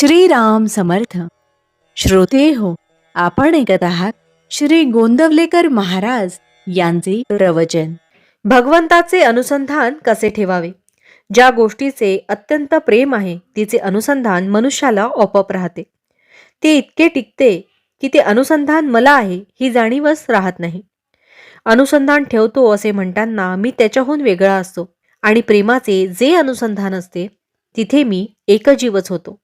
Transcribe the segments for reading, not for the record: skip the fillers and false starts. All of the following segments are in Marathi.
श्रीराम समर्थ. श्रोते हो, आपण ऐकत आहात श्री गोंदवलेकर महाराज यांचे प्रवचन. भगवंताचे अनुसंधान कसे ठेवावे. ज्या गोष्टीचे अत्यंत प्रेम आहे तिचे अनुसंधान मनुष्याला आपोआप राहते. ते इतके टिकते की ते अनुसंधान मला आहे ही जाणीवच राहत नाही. अनुसंधान ठेवतो असे म्हणताना मी त्याच्याहून वेगळा असतो आणि प्रेमाचे जे अनुसंधान असते तिथे मी एकजीवच होतो.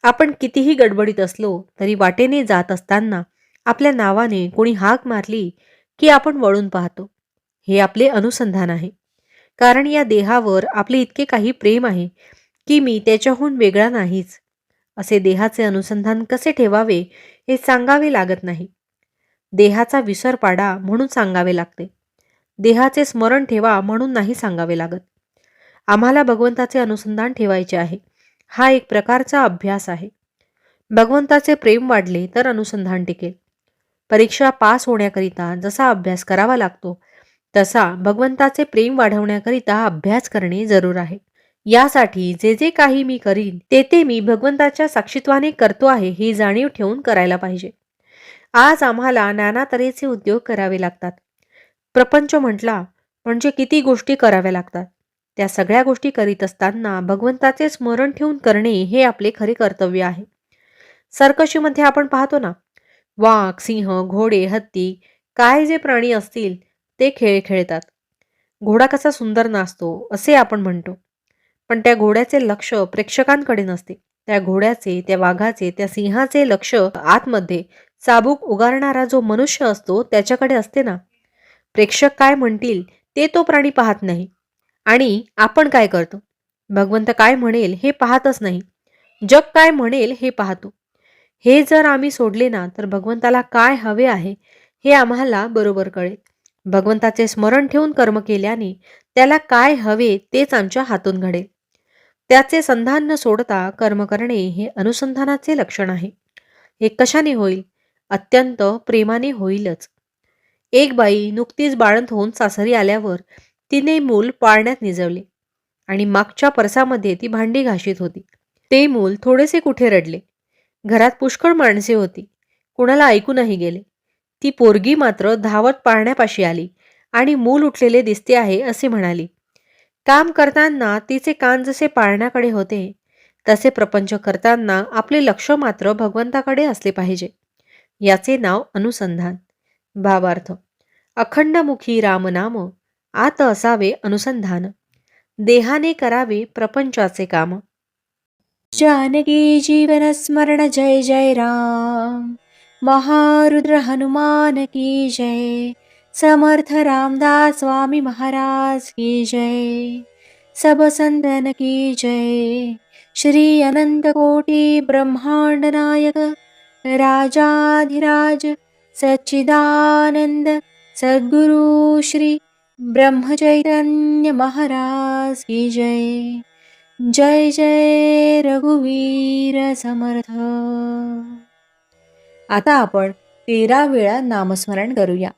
आपण कितीही गडबडीत असलो तरी वाटेने जात असताना आपल्या नावाने कोणी हाक मारली की आपण वळून पाहतो. हे आपले अनुसंधान आहे. कारण या देहावर आपले इतके काही प्रेम आहे की मी त्याच्याहून वेगळा नाहीच. असे देहाचे अनुसंधान कसे ठेवावे हे सांगावे लागत नाही. देहाचा विसर पाडा म्हणून सांगावे लागते. देहाचे स्मरण ठेवा म्हणून नाही सांगावे लागत. आम्हाला भगवंताचे अनुसंधान ठेवायचे आहे. हा एक प्रकारचा अभ्यास आहे. भगवंताचे प्रेम वाढले तर अनुसंधान टिकेल. परीक्षा पास होण्याकरिता जसा अभ्यास करावा लागतो तसा भगवंताचे प्रेम वाढवण्याकरिता अभ्यास करणे जरूर आहे. यासाठी जे जे काही मी करीन ते मी भगवंताच्या साक्षीत्वाने करतो आहे ही जाणीव ठेवून करायला पाहिजे. आज आम्हाला नाना तऱ्हेचे उद्योग करावे लागतात. प्रपंच म्हटला म्हणजे किती गोष्टी कराव्या लागतात. त्या सगळ्या गोष्टी करीत असताना भगवंताचे स्मरण ठेवून करणे हे आपले खरे कर्तव्य आहे. सर्कशीमध्ये आपण पाहतो ना, वाघ, सिंह, घोडे, हत्ती काय जे प्राणी असतील ते खेळ खेळतात. घोडा कसा सुंदर नाचतो असे आपण म्हणतो. पण त्या घोड्याचे लक्ष प्रेक्षकांकडे नसते. त्या घोड्याचे, त्या वाघाचे, त्या सिंहाचे लक्ष आतमध्ये चाबूक उगारणारा जो मनुष्य असतो त्याच्याकडे असते ना. प्रेक्षक काय म्हणतील ते तो प्राणी पाहत नाही. आणि आपण काय करतो? भगवंत काय म्हणेल हे पाहतच नाही. जग काय म्हणेल हे पाहतो. हे जर आम्ही सोडले ना तर भगवंताला काय हवे आहे हे आम्हाला बरोबर कळेल. भगवंताचे स्मरण ठेवून कर्म केल्याने त्याला काय हवे तेच आमच्या हातून घडेल. त्याचे संधान न सोडता कर्म करणे हे अनुसंधानाचे लक्षण आहे. हे कशाने होईल? अत्यंत प्रेमाने होईलच. एक बाई नुकतीच बाळंत होऊन सासरी आल्यावर तिने मूल पाळण्यात निजवले आणि मागच्या परसामध्ये ती भांडी घाशीत होती. ते मूल थोडेसे कुठे रडले. घरात पुष्कळ माणसे होती. कुणाला ऐकूनही गेले. ती पोरगी मात्र धावत पाळण्यापाशी आली आणि मूल उठलेले दिसते आहे असे म्हणाली. काम करताना तिचे कान जसे पाळण्याकडे होते तसे प्रपंच करताना आपले लक्ष मात्र भगवंताकडे असले पाहिजे. याचे नाव अनुसंधान. भावार्थ: अखंडमुखी रामनाम आत असावे अनुसंधान. देहाने करावे प्रपंचाचे काम. जानकी जीवन स्मरण जय जय राम. महारुद्र हनुमान की जय. समर्थ रामदास स्वामी महाराज की जय. सब संतन की जय. श्री अनंत कोटी ब्रह्मांड नायक राजाधिराज सच्चिदानंद सद्गुरु श्री ब्रह्मचैतन्य महाराज की जय. जय जय रघुवीर समर्थ. आता आपण 13 वेळा नामस्मरण करूया.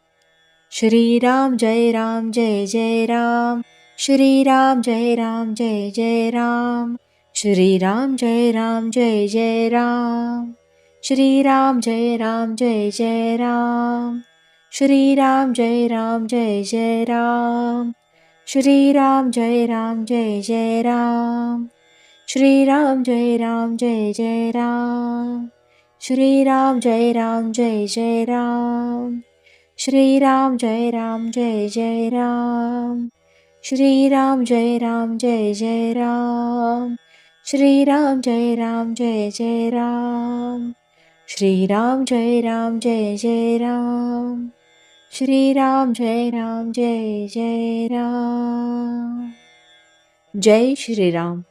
श्रीराम जय राम जय जय राम. श्रीराम जय राम जय जय राम. श्रीराम जय राम जय जय राम. श्रीराम जय राम जय जय राम. श्रीराम जय राम जय जय राम. श्रीराम जय राम जय जय राम. श्रीराम जय राम जय जय राम. श्रीराम जय राम जय जय राम. श्रीराम जय राम जय जय राम. श्रीराम जय राम जय जय राम. श्रीराम जय राम जय जय राम. श्रीराम जय राम जय जय राम. श्रीराम जय राम जय जय राम. जय श्रीराम.